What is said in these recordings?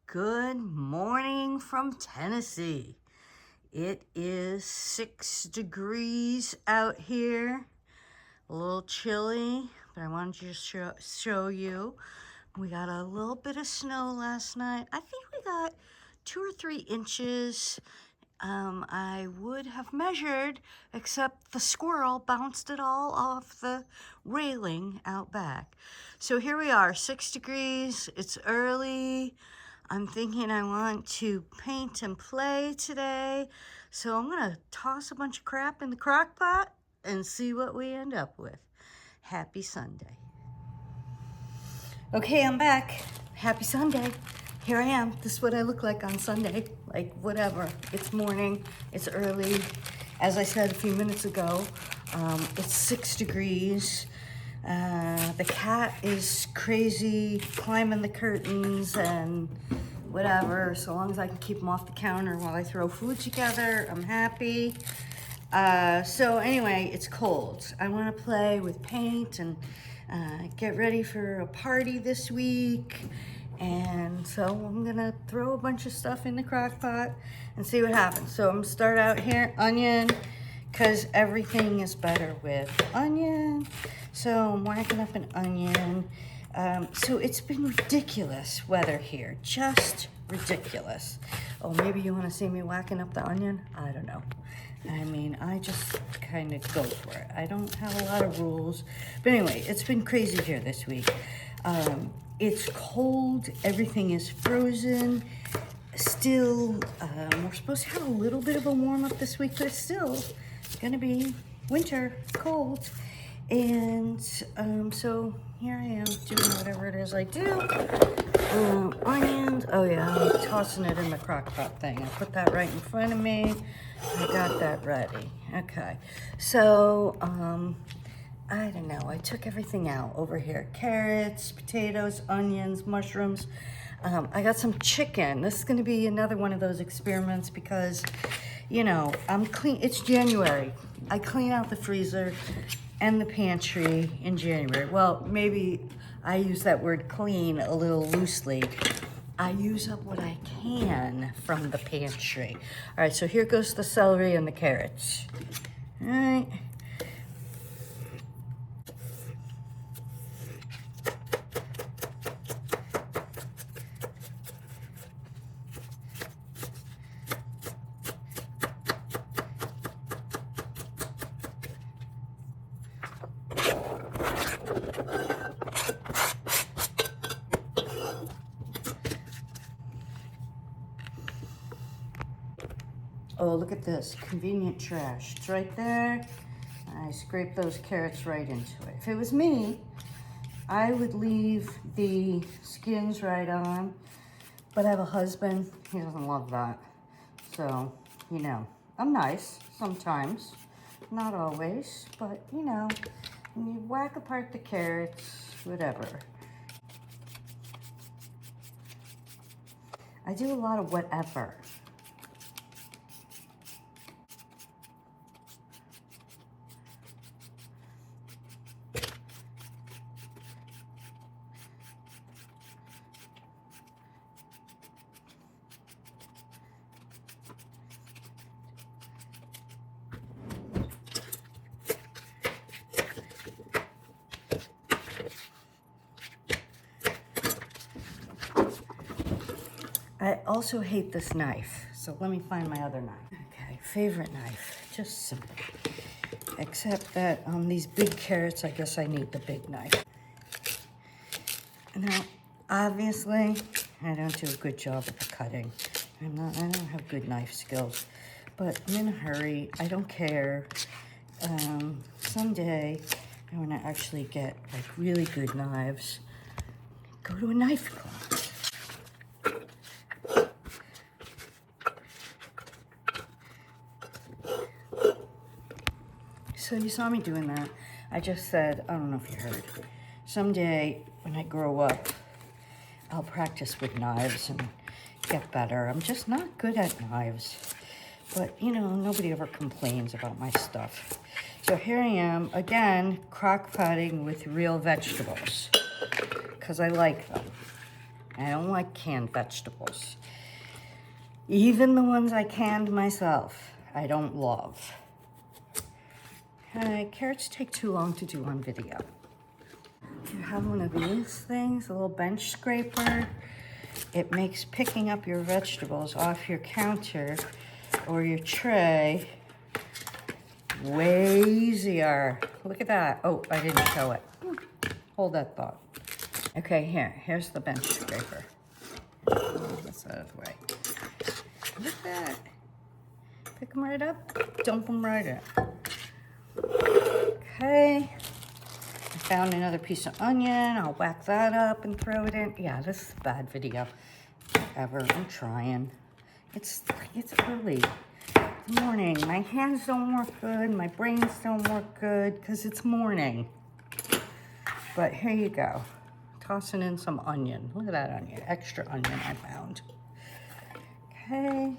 Good morning from Tennessee. It is 6 degrees out here. A little chilly, but I wanted to just show you. We got a little bit of snow last night. I think we got 2 or 3 inches. I would have measured, except the squirrel bounced it all off the railing out back. So here we are, 6 degrees. It's early. I'm thinking I want to paint and play today. So I'm gonna toss a bunch of crap in the crock pot and see what we end up with. Happy Sunday. Okay, I'm back. Happy Sunday. Here I am. This is what I look like on Sunday. Like, whatever. It's morning. It's early. As I said a few minutes ago, it's 6 degrees. The cat is crazy, climbing the curtains and whatever. So long as I can keep him off the counter while I throw food together, I'm happy. So anyway, it's cold. I want to play with paint and get ready for a party this week. And so I'm gonna throw a bunch of stuff in the crock pot and see what happens. So I'm gonna start out here, onion, because everything is better with onion. So I'm whacking up an onion. So it's been ridiculous weather here, just ridiculous. Oh, maybe you wanna see me whacking up the onion? I don't know. I mean, I just kind of go for it. I don't have a lot of rules. But anyway, it's been crazy here this week. It's cold, everything is frozen. Still, we're supposed to have a little bit of a warm up this week, but it's still gonna be winter, cold. And so here I am doing whatever it is I do. Onions, oh yeah, I'm tossing it in the crock pot thing. I put that right in front of me. I got that ready. Okay, so I don't know, I took everything out over here. Carrots, potatoes, onions, mushrooms. I got some chicken. This is gonna be another one of those experiments because, you know, I'm clean, it's January. I clean out the freezer and the pantry in January. Well, maybe I use that word clean a little loosely. I use up what I can from the pantry. All right, so here goes the celery and the carrots. All right. Oh, look at this, convenient trash. It's right there. I scrape those carrots right into it. If it was me, I would leave the skins right on, but I have a husband, he doesn't love that. So, you know, I'm nice sometimes, not always, but you know, when you whack apart the carrots, whatever. I do a lot of whatever. I also hate this knife, so let me find my other knife. Okay, favorite knife, just simple. Except that on these big carrots, I guess I need the big knife. Now, obviously, I don't do a good job at the cutting. I don't have good knife skills, but I'm in a hurry. I don't care. Someday, I want to actually get like really good knives. Go to a knife class. So you saw me doing that. I just said, I don't know if you heard, someday when I grow up, I'll practice with knives and get better. I'm just not good at knives. But, you know, nobody ever complains about my stuff. So here I am, again, crock potting with real vegetables, because I like them. I don't like canned vegetables. Even the ones I canned myself, I don't love. Okay, carrots take too long to do on video. If you have one of these things, a little bench scraper, it makes picking up your vegetables off your counter or your tray way easier. Look at that. Oh, I didn't show it. Hold that thought. Okay, here's the bench scraper. That's out of the way. Look at that. Pick them right up, dump them right in. Okay. I found another piece of onion. I'll whack that up and throw it in. Yeah, this is a bad video. Whatever, I'm trying. It's early. Good morning. My hands don't work good. My brains don't work good because it's morning. But here you go. Tossing in some onion. Look at that onion. Extra onion I found. Okay.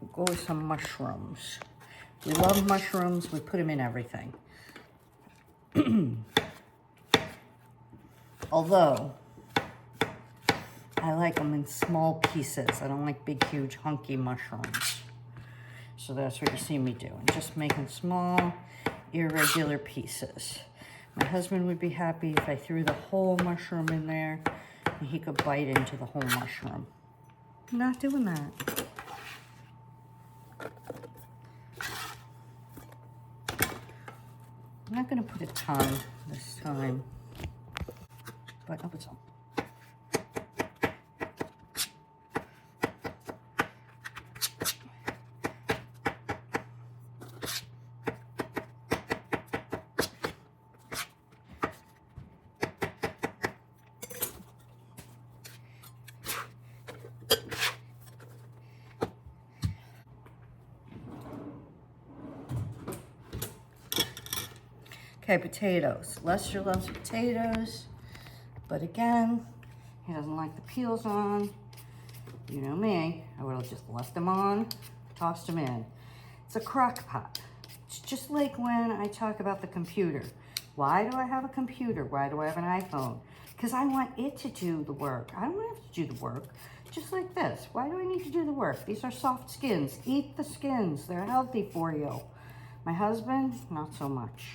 We'll go with some mushrooms. We love mushrooms. We put them in everything. Although, I like them in small pieces. I don't like big, huge, hunky mushrooms. So that's what you see me doing. Just making small, irregular pieces. My husband would be happy if I threw the whole mushroom in there and he could bite into the whole mushroom. I'm not doing that. I'm not going to put a ton this time, but I'll put some. Okay, potatoes. Lester loves potatoes, but again, he doesn't like the peels on. You know me, I would have just left them on, tossed them in. It's a Crockpot. It's just like when I talk about the computer. Why do I have a computer? Why do I have an iPhone? Because I want it to do the work. I don't have to do the work. Just like this. Why do I need to do the work? These are soft skins. Eat the skins. They're healthy for you. My husband, not so much.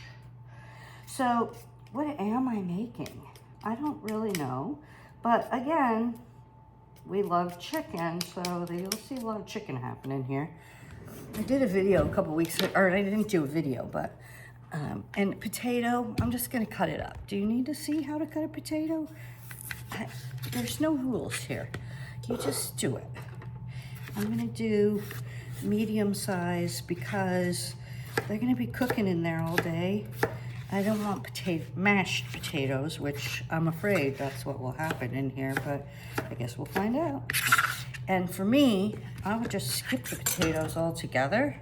So, what am I making? I don't really know. But again, we love chicken, so you'll see a lot of chicken happening here. I did a video a couple weeks ago, or I didn't do a video, but, and potato, I'm just gonna cut it up. Do you need to see how to cut a potato? There's no rules here. You just do it. I'm gonna do medium size because they're gonna be cooking in there all day. I don't want mashed potatoes, which I'm afraid that's what will happen in here, but I guess we'll find out. And for me, I would just skip the potatoes altogether,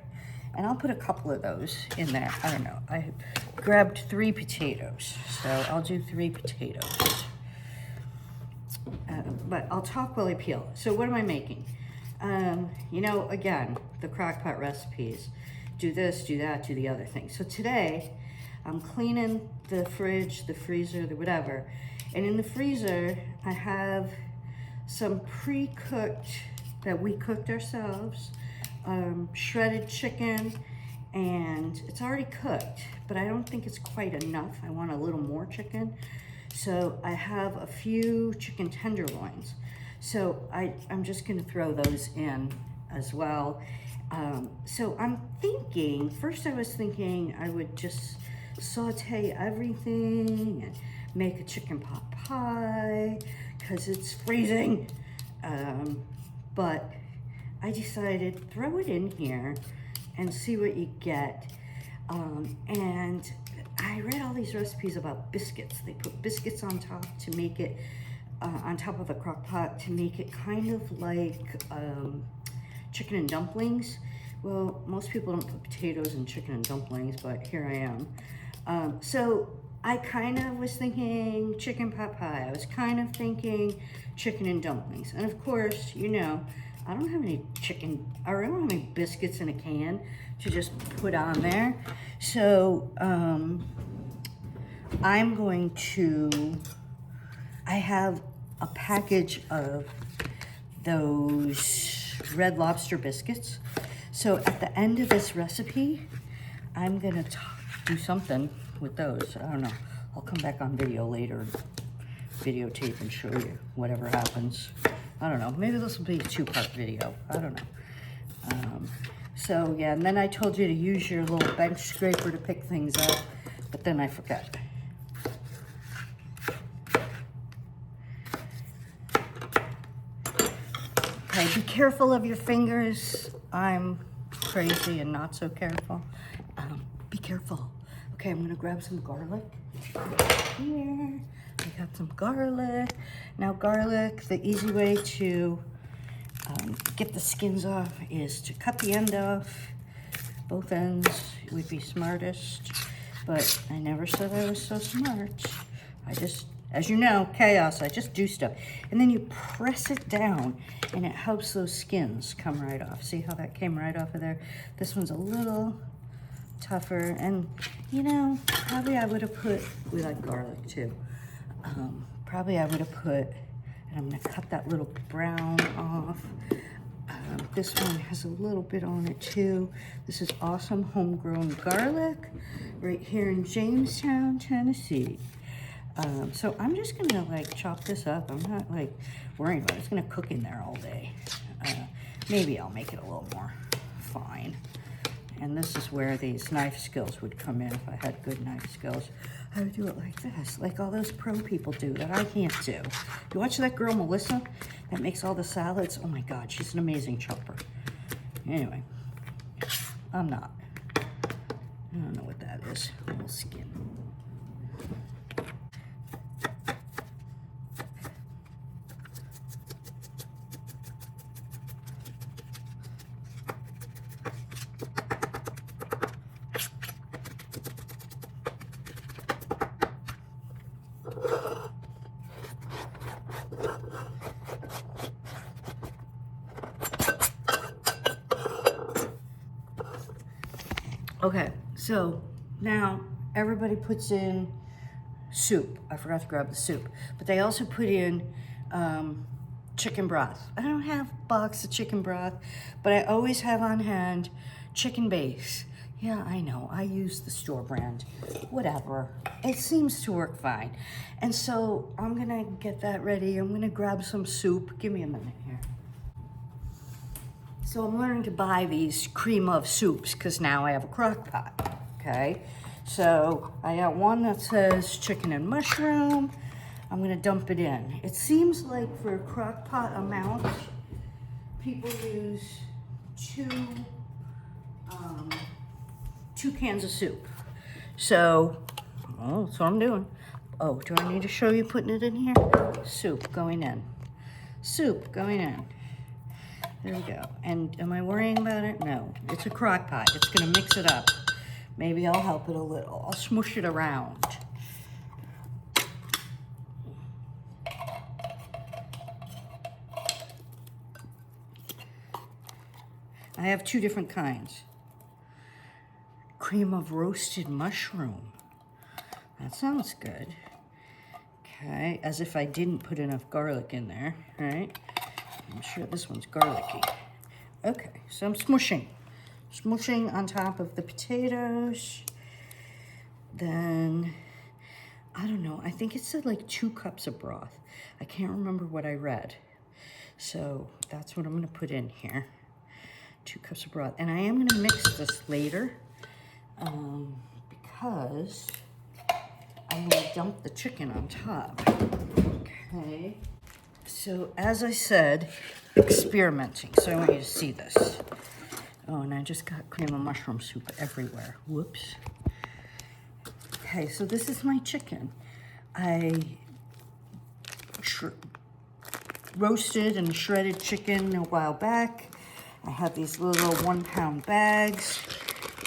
and I'll put a couple of those in there. I don't know. I grabbed 3 potatoes, so I'll do 3 potatoes. But I'll talk while I peel. So what am I making? You know, again, the Crackpot recipes. Do this, do that, do the other thing. So today, I'm cleaning the fridge, the freezer, the whatever. And in the freezer, I have some pre-cooked, that we cooked ourselves, shredded chicken, and it's already cooked, but I don't think it's quite enough. I want a little more chicken. So I have a few chicken tenderloins. So I'm just gonna throw those in as well. So I'm thinking, first I was thinking I would just saute everything and make a chicken pot pie because it's freezing. But I decided throw it in here and see what you get. And I read all these recipes about biscuits. They put biscuits on top to make it, on top of the crock pot to make it kind of like chicken and dumplings. Well, most people don't put potatoes in chicken and dumplings, but here I am. So I kind of was thinking chicken pot pie. I was kind of thinking chicken and dumplings. And of course, you know, I don't have any chicken, or I don't have any biscuits in a can to just put on there. So I'm going to, I have a package of those Red Lobster biscuits. So at the end of this recipe, I'm gonna do something with those. I don't know. I'll come back on video later, videotape and show you whatever happens. I don't know. Maybe this will be a 2-part video. I don't know. So yeah, and then I told you to use your little bench scraper to pick things up, but then I forgot. Okay, be careful of your fingers. I'm crazy and not so careful. Be careful. Okay, I'm gonna grab some garlic. Here, I got some garlic. Now garlic, the easy way to get the skins off is to cut the end off. Both ends would be smartest, but I never said I was so smart. I just, as you know, chaos, I just do stuff. And then you press it down and it helps those skins come right off. See how that came right off of there? This one's a little tougher, and you know, probably I would have put, we like garlic too. Probably I would have put, and I'm gonna cut that little brown off. This one has a little bit on it too. This is awesome homegrown garlic right here in Jamestown, Tennessee. So I'm just gonna like chop this up. I'm not like worrying about it. It's gonna cook in there all day. Maybe I'll make it a little more fine. And this is where these knife skills would come in. If I had good knife skills, I would do it like this, like all those pro people do that I can't do. You watch that girl, Melissa, that makes all the salads? Oh my God, she's an amazing chopper. Anyway, I'm not. I don't know what that is, a little skin. Okay, so now everybody puts in soup. I forgot to grab the soup, but they also put in chicken broth. I don't have a box of chicken broth, but I always have on hand chicken base. Yeah, I know, I use the store brand, whatever. It seems to work fine. And so I'm gonna get that ready. I'm gonna grab some soup. Give me a minute here. So I'm learning to buy these cream of soups because now I have a crock pot, okay? So I got one that says chicken and mushroom. I'm gonna dump it in. It seems like for a crock pot amount, people use two cans of soup. So, oh, that's what I'm doing. Oh, do I need to show you putting it in here? Soup going in. Soup going in. There we go. And am I worrying about it? No, it's a crock pot. It's gonna mix it up. Maybe I'll help it a little. I'll smush it around. I have 2 different kinds. Cream of roasted mushroom. That sounds good. Okay, as if I didn't put enough garlic in there, right? I'm sure this one's garlicky. Okay, so I'm smushing. Smushing on top of the potatoes. Then, I don't know, I think it said like 2 cups of broth. I can't remember what I read. So that's what I'm gonna put in here. 2 cups of broth. And I am gonna mix this later because I'm gonna dump the chicken on top. Okay. So as I said, experimenting. So I want you to see this. Oh, and I just got cream of mushroom soup everywhere. Whoops. Okay, so this is my chicken. I roasted and shredded chicken a while back. I have these little 1-pound bags.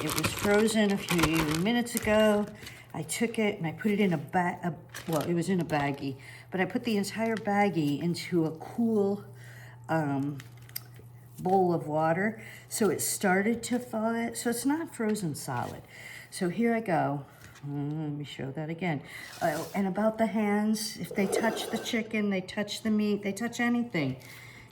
It was frozen a few minutes ago. I took it and I put it in a bag, well, it was in a baggie, but I put the entire baggie into a cool bowl of water. So it started to thaw it, so it's not frozen solid. So here I go. Let me show that again. And about the hands, if they touch the chicken, they touch the meat, they touch anything.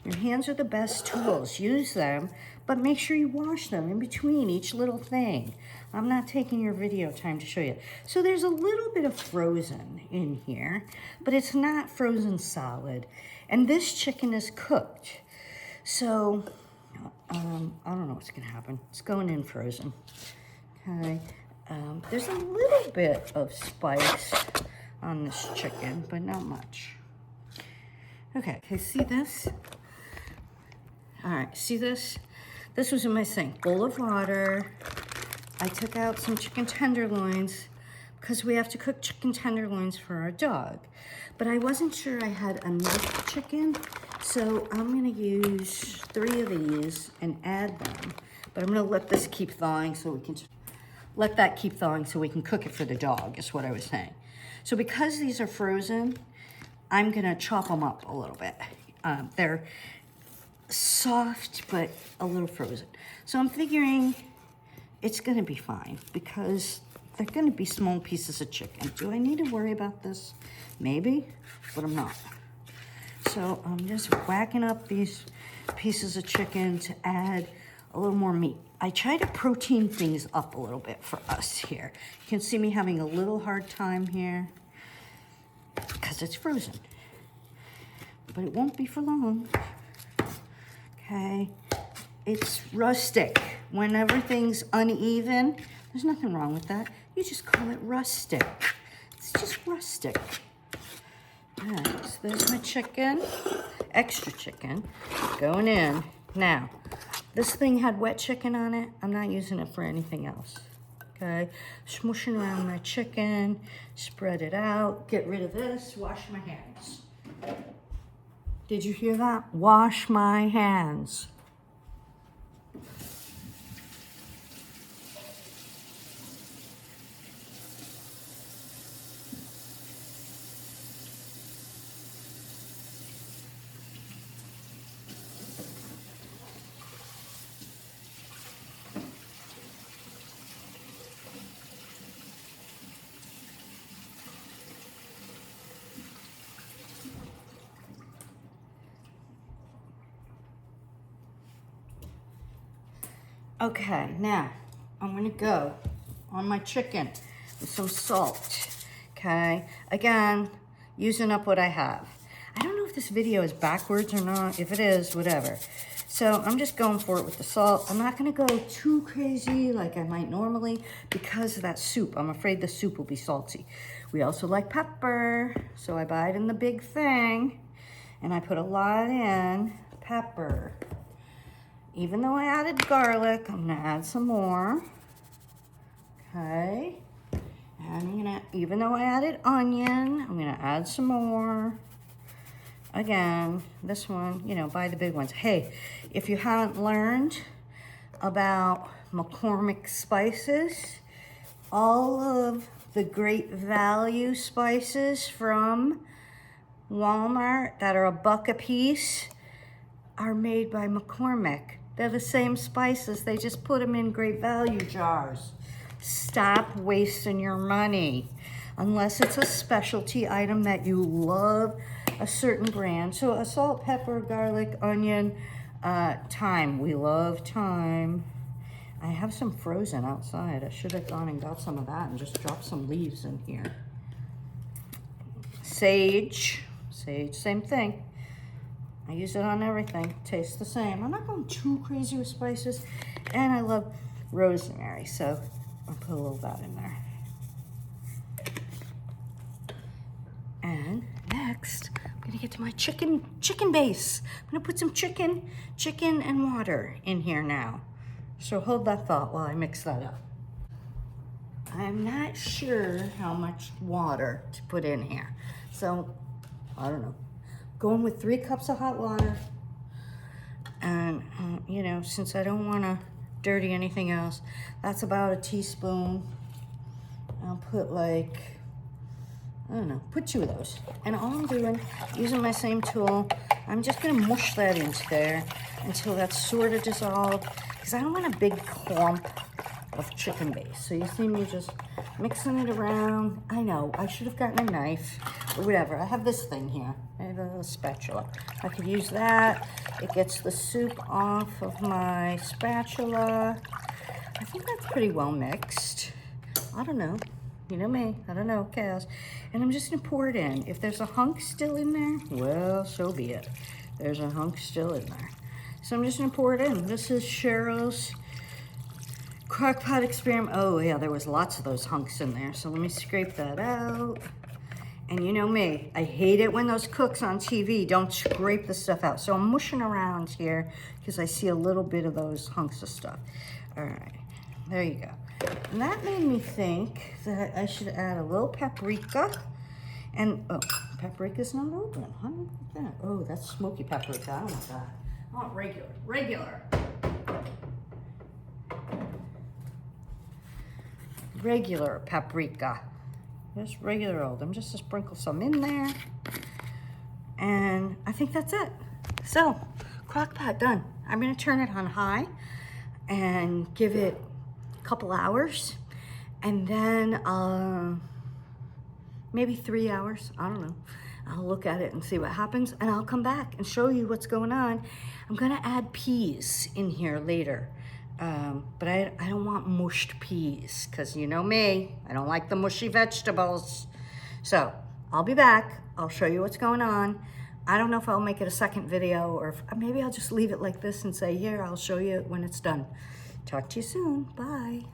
Your hands are the best tools. Use them, but make sure you wash them in between each little thing. I'm not taking your video time to show you. So there's a little bit of frozen in here, but it's not frozen solid. And this chicken is cooked. So, I don't know what's gonna happen. It's going in frozen, okay? There's a little bit of spice on this chicken, but not much. Okay, see this? All right, see this? This was in my sink, bowl of water. I took out some chicken tenderloins because we have to cook chicken tenderloins for our dog. But I wasn't sure I had enough chicken, so I'm gonna use 3 of these and add them. But I'm gonna let this keep thawing so we can, let that keep thawing so we can cook it for the dog, is what I was saying. So because these are frozen, I'm gonna chop them up a little bit. They're soft, but a little frozen. So I'm figuring it's gonna be fine because they're gonna be small pieces of chicken. Do I need to worry about this? Maybe, but I'm not. So I'm just whacking up these pieces of chicken to add a little more meat. I try to protein things up a little bit for us here. You can see me having a little hard time here because it's frozen, but it won't be for long. Okay, it's rustic. When everything's uneven, there's nothing wrong with that. You just call it rustic. It's just rustic. All right, so there's my chicken, extra chicken, going in. Now, this thing had wet chicken on it. I'm not using it for anything else, okay? Smushing around my chicken, spread it out, get rid of this, wash my hands. Did you hear that? Wash my hands. Okay, now I'm gonna go on my chicken with some salt, okay? Again, using up what I have. I don't know if this video is backwards or not. If it is, whatever. So I'm just going for it with the salt. I'm not gonna go too crazy like I might normally because of that soup. I'm afraid the soup will be salty. We also like pepper, so I buy it in the big thing and I put a lot in pepper. Even though I added garlic, I'm gonna add some more, okay? And even though I added onion, I'm gonna add some more. Again, this one, you know, buy the big ones. Hey, if you haven't learned about McCormick spices, all of the great value spices from Walmart that are $1 a piece are made by McCormick. They're the same spices, they just put them in great value jars. Stop wasting your money, unless it's a specialty item that you love, a certain brand. So a salt, pepper, garlic, onion, thyme. We love thyme. I have some frozen outside. I should have gone and got some of that and just dropped some leaves in here. Sage, same thing. I use it on everything, tastes the same. I'm not going too crazy with spices, and I love rosemary, so I'll put a little of that in there. And next, I'm gonna get to my chicken base. I'm gonna put some chicken and water in here now. So hold that thought while I mix that up. I'm not sure how much water to put in here, so I don't know. Going with 3 cups of hot water, and you know, since I don't want to dirty anything else, that's about a teaspoon. I'll put like, I don't know, put 2 of those. And all I'm doing, using my same tool, I'm just gonna mush that into there until that's sort of dissolved, because I don't want a big clump of chicken base. So you see me just mixing it around. I know, I should have gotten a knife or whatever. I have this thing here. I have a little spatula. I could use that. It gets the soup off of my spatula. I think that's pretty well mixed. I don't know. You know me. I don't know, cows. And I'm just gonna pour it in. If there's a hunk still in there, well, so be it. There's a hunk still in there. So I'm just gonna pour it in. This is Cheryl's Crockpot experiment. Oh yeah, there was lots of those hunks in there. So let me scrape that out. And you know me, I hate it when those cooks on TV don't scrape the stuff out. So I'm mushing around here because I see a little bit of those hunks of stuff. All right, there you go. And that made me think that I should add a little paprika. And, oh, paprika's not open. How do I get that? Oh, that's smoky paprika. I don't want that. I want regular. Regular paprika. Just regular old. I'm just gonna sprinkle some in there. And I think that's it. So, Crockpot done. I'm gonna turn it on high and give it a couple hours. And then, maybe 3 hours, I don't know. I'll look at it and see what happens, and I'll come back and show you what's going on. I'm gonna add peas in here later, but I don't want mushed peas, because you know me, I don't like the mushy vegetables. So I'll be back, I'll show you what's going on. I don't know if I'll make it a second video, or maybe I'll just leave it like this and say, here, I'll show you when it's done. Talk to you soon, bye.